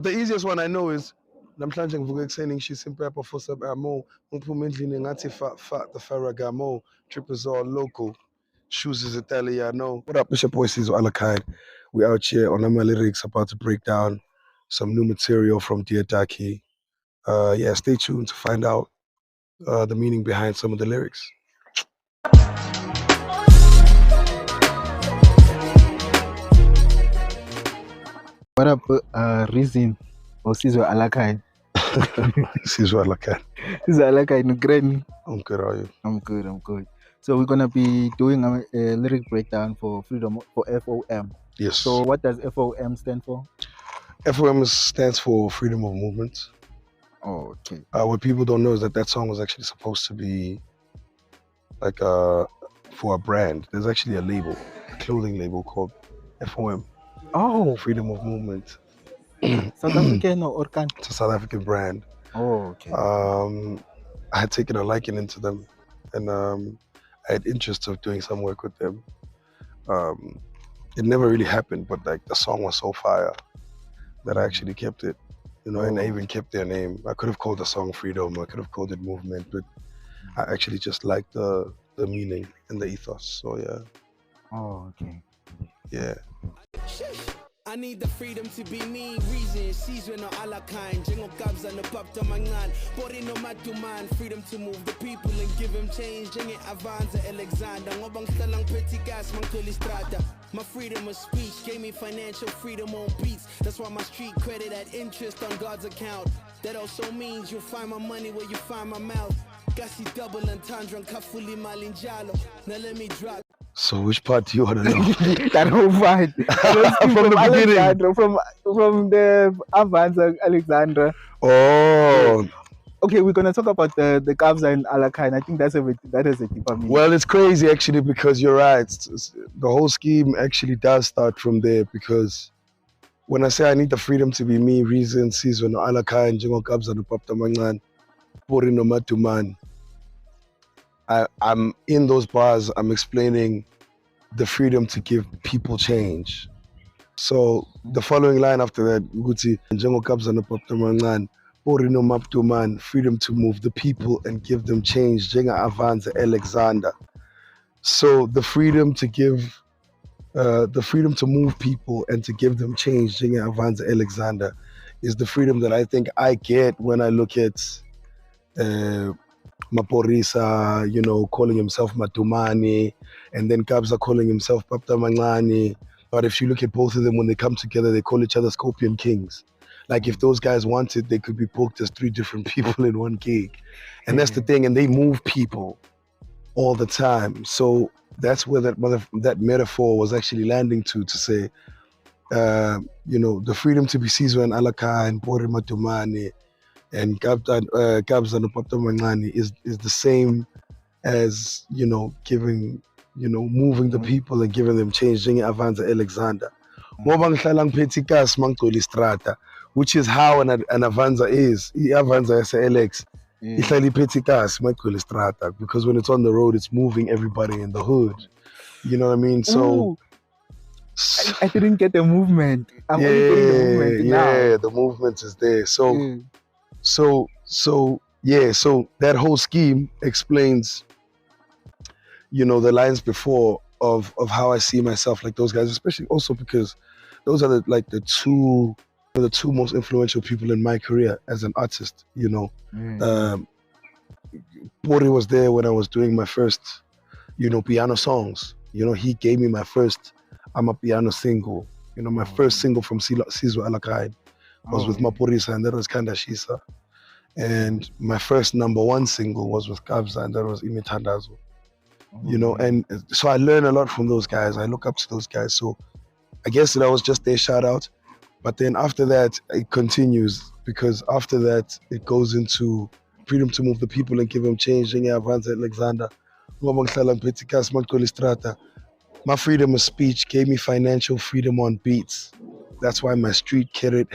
The easiest one I know is namhlanje ngivuka ekuseni ngishisa impepho for some ammo ngiphuma endlini ngathi the Ferragamo Tripazole local shoes is Italiano. What up, it's your boy Sizwe Alakine. We out here on Amalyrics about to break down some new material from dear Darkie. Yeah, stay tuned to find out the meaning behind some of the lyrics. What up, Reason or Sizwe Alakine? Sizwe Alakine. Sizwe Alakine, great. I'm good, are you? I'm good. So we're gonna be doing a lyric breakdown for Freedom for F.O.M. Yes. So what does F.O.M stand for? F.O.M stands for freedom of movement. Oh, okay. What people don't know is that song was actually supposed to be like for a brand. There's actually a label, a clothing label called F.O.M. Oh, freedom of movement. South African or country? It's a South African brand. Oh, okay. I had taken a liking into them, and I had interest of doing some work with them. It never really happened, but like the song was so fire that I actually kept it, you know, and I even kept their name. I could have called the song Freedom, I could have called it Movement, but I actually just liked the meaning and the ethos. So yeah. Oh, okay. Yeah. I need the freedom to be me, reason Sizwe Alakine, Jengo Gabs and the pop to mangan, body no man, freedom to move the people and give them change, Jengo Avanza Alexander, ngobang stalang petty gas, mankuli strata. My freedom of speech gave me financial freedom on beats. That's why my street credit had interest on God's account. That also means you'll find my money where you find my mouth. Gassi double entendre and kafuli malinjalo. Now let me drop. So which part do you want to know? That whole part. From the beginning. From the Avanza Alexandra. Oh. Okay, we're gonna talk about the Kabza and Alakine. I think that is a deeper meaning. Well, it's crazy actually because you're right. The whole scheme actually does start from there, because when I say I need the freedom to be me, reason Sizwe Alakine, Jengo Kabza no Papa Mangan, Pori no Matuman. I'm in those bars, I'm explaining the freedom to give people change. So the following line after that, Guti, Jengo Kabza no Papa Mangan, Pori no Matuman, freedom to move the people and give them change, Jenga Avanza Alexander. So the freedom to give, the freedom to move people and to give them change, Jenga Avanza Alexander, is the freedom that I think I get when I look at Maporisa, you know, calling himself Matumani, and then Kabza calling himself Papa Mangani. But if you look at both of them, when they come together, they call each other Scorpion Kings. Like if those guys wanted, they could be booked as 3 different people in one gig. And that's the thing, and they move people all the time. So that's where that metaphor was actually landing to say, you know, the freedom to be Sizwe and Alakine, Pori Matumani, and Kabza no Papa Mangani is the same as, you know, giving, you know, moving the people and giving them change, Avanza Alexander. Which is how an Avanza is. Avanza is Alex. Because when it's on the road, it's moving everybody in the hood. You know what I mean? So I didn't get the movement. I'm only getting the movement now. Yeah, the movement is there. So that whole scheme explains, you know, the lines before of how I see myself, like those guys, especially also because those are the two most influential people in my career as an artist, you know. Pori was there when I was doing my first, you know, piano songs. You know, he gave me my first piano single. You know, my first single from Sizwe Alakine was with Maporisa, and that was Kanda Shisa. And my first #1 single was with Kabza, and that was Imitandazo. You know, and so I learn a lot from those guys. I look up to those guys. So I guess that was just their shout out. But then after that, it continues, because after that, it goes into freedom to move the people and give them change. Avanza Alexander. My freedom of speech gave me financial freedom on beats. That's why my street credit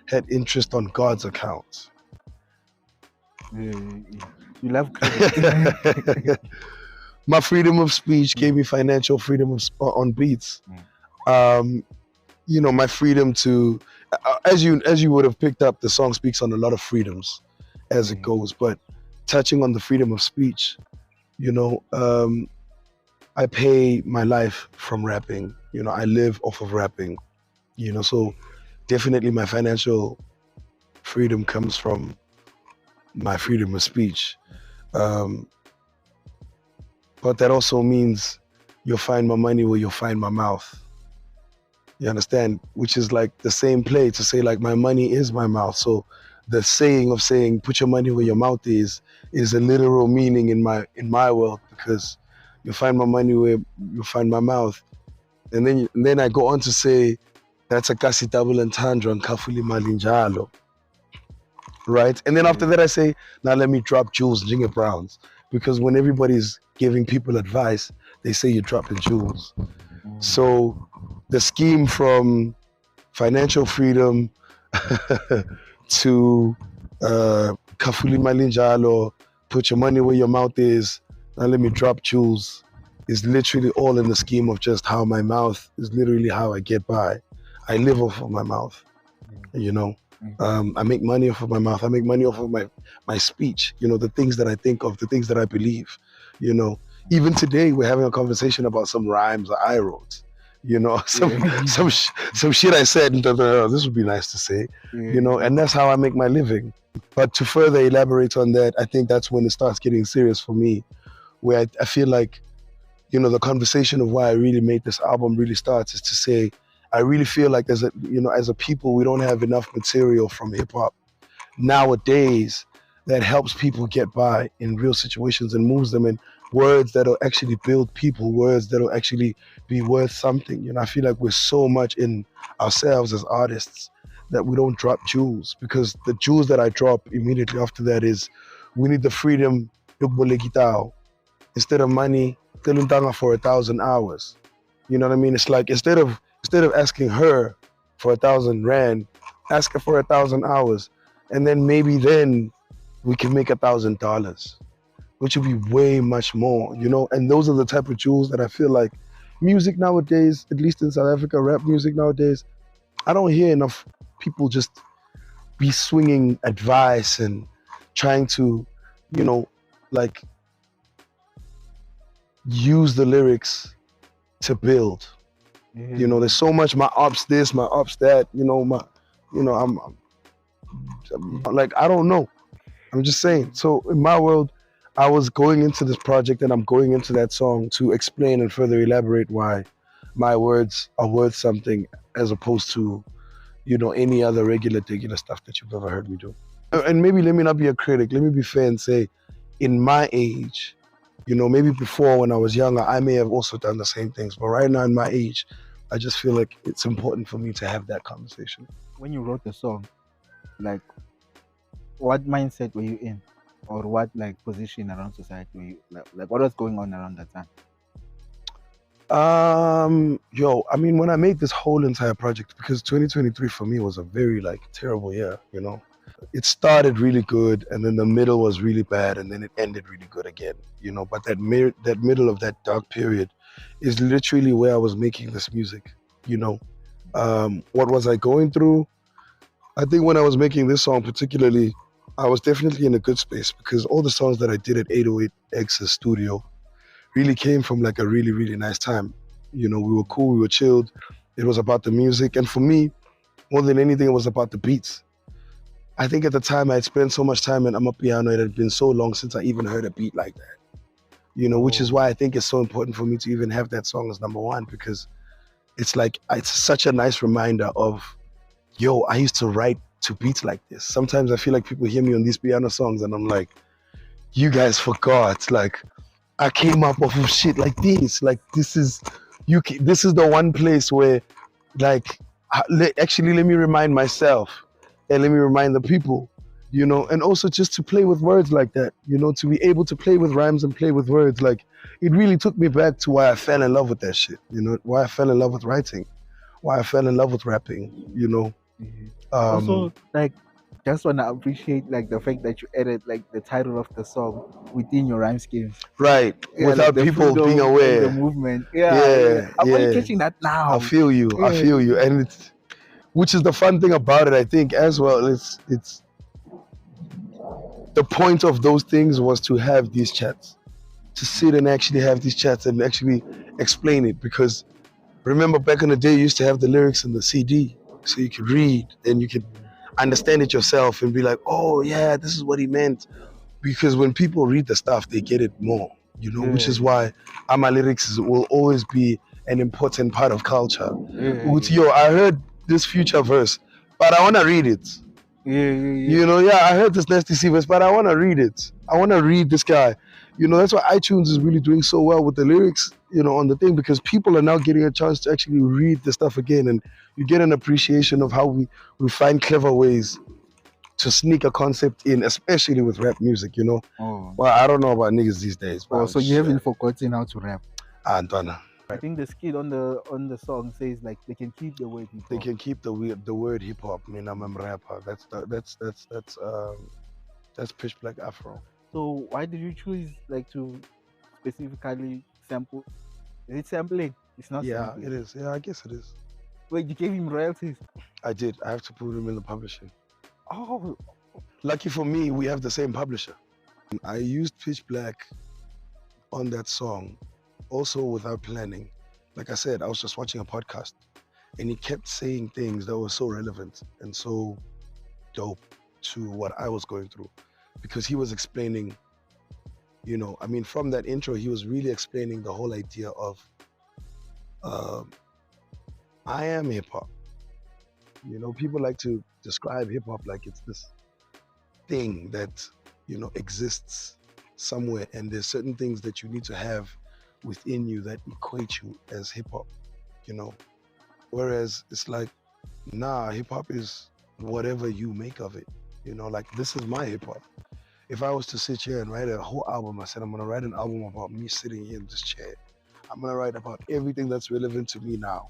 had interest on God's account. You love credit. My freedom of speech gave me financial freedom on beats. You know, my freedom to as you would have picked up, the song speaks on a lot of freedoms as it goes, but touching on the freedom of speech, you know, I pay my life from rapping. You know, I live off of rapping. You know, so definitely my financial freedom comes from my freedom of speech. But that also means you'll find my money where you'll find my mouth. You understand? Which is like the same play to say like my money is my mouth. So the saying of saying put your money where your mouth is a literal meaning in my world, because you'll find my money where you'll find my mouth. And then I go on to say that's a kasi double and tandra and kafuli malinjalo. Right? And then after that I say, now let me drop jewels, Jingle Browns. Because when everybody's giving people advice, they say you're dropping jewels. So the scheme from financial freedom to kafuli malinjalo, put your money where your mouth is, now let me drop jewels, is literally all in the scheme of just how my mouth is literally how I get by. I live off of my mouth, you know. I make money off of my mouth. I make money off of my speech, you know, the things that I think of, the things that I believe, you know. Even today, we're having a conversation about some rhymes I wrote, you know, some shit I said, and this would be nice to say, you know, and that's how I make my living. But to further elaborate on that, I think that's when it starts getting serious for me, where I feel like, you know, the conversation of why I really made this album really starts is to say, I really feel like as a people, we don't have enough material from hip hop nowadays that helps people get by in real situations and moves them in words that'll actually build people, words that'll actually be worth something. You know, I feel like we're so much in ourselves as artists that we don't drop jewels, because the jewels that I drop immediately after that is, we need the freedom instead of money, teluntanga for 1,000 hours. You know what I mean? It's like instead of asking her for 1,000 rand, ask her for 1,000 hours, and then maybe then we can make $1,000, which would be way much more, you know. And those are the type of jewels that I feel like music nowadays, at least in South Africa, rap music nowadays, I don't hear enough people just be swinging advice and trying to, you know, like use the lyrics to build. You know, there's so much my ops this, my ops that, you know, I'm like, I don't know. I'm just saying. So in my world, I was going into this project and I'm going into that song to explain and further elaborate why my words are worth something as opposed to, you know, any other regular stuff that you've ever heard me do. And maybe let me not be a critic. Let me be fair and say, in my age, you know, maybe before when I was younger, I may have also done the same things. But right now in my age, I just feel like it's important for me to have that conversation. When you wrote the song, like, what mindset were you in? Or what, like, position around society were you, like what was going on around that time? I mean, when I made this whole entire project, because 2023 for me was a very, like, terrible year, you know. It started really good, and then the middle was really bad, and then it ended really good again, you know. But that middle of that dark period is literally where I was making this music, you know. What was I going through? I think when I was making this song particularly, I was definitely in a good space, because all the songs that I did at 808X's studio really came from like a really, really nice time. You know, we were cool, we were chilled. It was about the music, and for me, more than anything, it was about the beats. I think at the time I had spent so much time in Amapiano, it had been so long since I even heard a beat like that. You know, which is why I think it's so important for me to even have that song as number one, because it's like, it's such a nice reminder of, yo, I used to write to beats like this. Sometimes I feel like people hear me on these piano songs and I'm like, you guys forgot, like, I came up off of shit like this. Like, this is the one place where, like, actually, let me remind myself and let me remind the people, you know, and also just to play with words like that, you know, to be able to play with rhymes and play with words. Like, it really took me back to why I fell in love with that shit, you know, why I fell in love with writing, why I fell in love with rapping, you know. Also, like, just want to appreciate, like, the fact that you added, like, the title of the song within your rhyme scheme. Right, without like, people being aware. The movement. Yeah, I'm only catching that now. I feel you. And which is the fun thing about it, I think, as well. It's the point of those things was to have these chats, to sit and actually have these chats and actually explain it. Because remember, back in the day, you used to have the lyrics in the CD, so you could read and you could understand it yourself and be like, oh yeah, this is what he meant. Because when people read the stuff, they get it more, you know, which is why Amalyrics will always be an important part of culture. Yo, I heard this future verse, but I want to read it. You know, I heard this Nasty C verse, but I want to read it. I want to read this guy. You know, that's why iTunes is really doing so well with the lyrics, you know, on the thing, because people are now getting a chance to actually read the stuff again, and you get an appreciation of how we find clever ways to sneak a concept in, especially with rap music, you know. Well, I don't know about niggas these days. So you haven't forgotten how to rap? Antoine. I think the skit on the song says like they can keep the word hip hop. They can keep the word hip hop. I mean, I'm a rapper. That's Pitch Black Afro. So why did you choose like to specifically sample? Is it sampling? It's not. Yeah, sampling. it is. Yeah, I guess it is. Wait, you gave him royalties? I did. I have to put him in the publishing. Oh, lucky for me, we have the same publisher. I used Pitch Black on that song, also without planning. Like I said, I was just watching a podcast, and he kept saying things that were so relevant and so dope to what I was going through, because he was explaining, you know, I mean, from that intro, he was really explaining the whole idea of I am hip hop. You know, people like to describe hip hop like it's this thing that, you know, exists somewhere, and there's certain things that you need to have within you that equate you as hip hop, you know. Whereas it's like, nah, hip hop is whatever you make of it. You know, like, this is my hip hop. If I was to sit here and write a whole album, I said I'm gonna write an album about me sitting here in this chair. I'm gonna write about everything that's relevant to me now.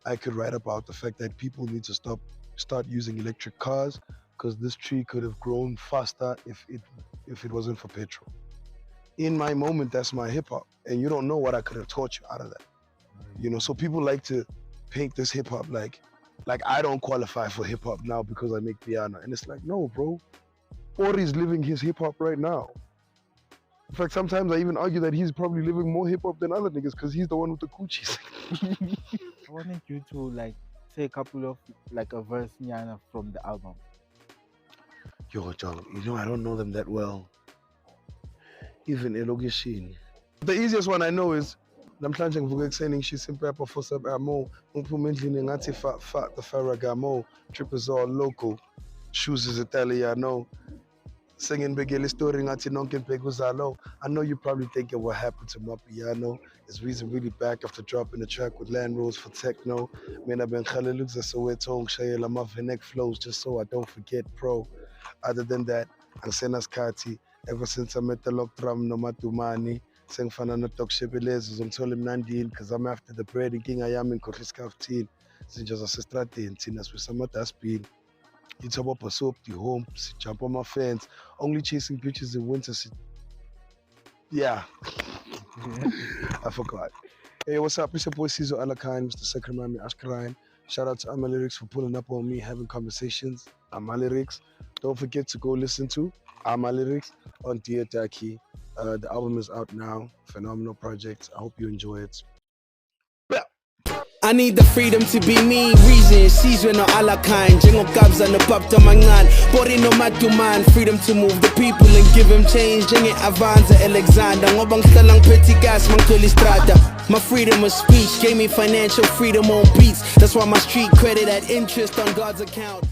I could write about the fact that people need to start using electric cars, because this tree could have grown faster if it wasn't for petrol. In my moment, that's my hip hop, and you don't know what I could have taught you out of that. You know, so people like to paint this hip hop like I don't qualify for hip hop now because I make piano, and it's like, no, bro. Ori's living his hip hop right now. In fact, sometimes I even argue that he's probably living more hip hop than other niggas, because he's the one with the coochies. I wanted you to like say a couple of like a verse Nyana from the album. Yo, John, you know, I don't know them that well. Even Elogishin. The easiest one I know is namhlanje ngivuke ekuseni ngishisa impepho for some ammo, ngiphuma endlini ngathi fa the Ferragamo, trippers all local, shoes is Italiano. Singing Biggie story ngathi nonke ibheka uzalo. I know you probably thinking what happened to my piano. It's reason really back after dropping the track with Land Rose for techno. Mina bengikhalela ukuzasoweto ngishayela ama-Venek flows just so I don't forget, pro. Other than that, angisena skhathi. Ever since I met the lock drum no matumani, sengifana no Dok Shebelezi uzongithola emnandini, because I'm after the bread, inkinga yami ngikhohlwa isikhafuthini. Zinja zasestradini thina swisama dustbin. It's about soap, the home, jump on my fence, only chasing bitches in winter. Yeah. I forgot. Hey, what's up? It's your boy Sizwe Alakine, Mr. Secretary Ashkarine. Shout out to Amalyrics for pulling up on me, having conversations. Amalyrics. Don't forget to go listen to Amalyrics on Dear Darkie. The album is out now. Phenomenal project. I hope you enjoy it. I need the freedom to be me, reason Sizwe Alakine, njengogabza nepapta mancane, body no matuman, freedom to move the people and give them change, njenge Avanza Alexander, ngoba ngihlala ngiphethe gas mangithola istrata. My freedom of speech gave me financial freedom on beats, that's why my street credit at interest on God's account.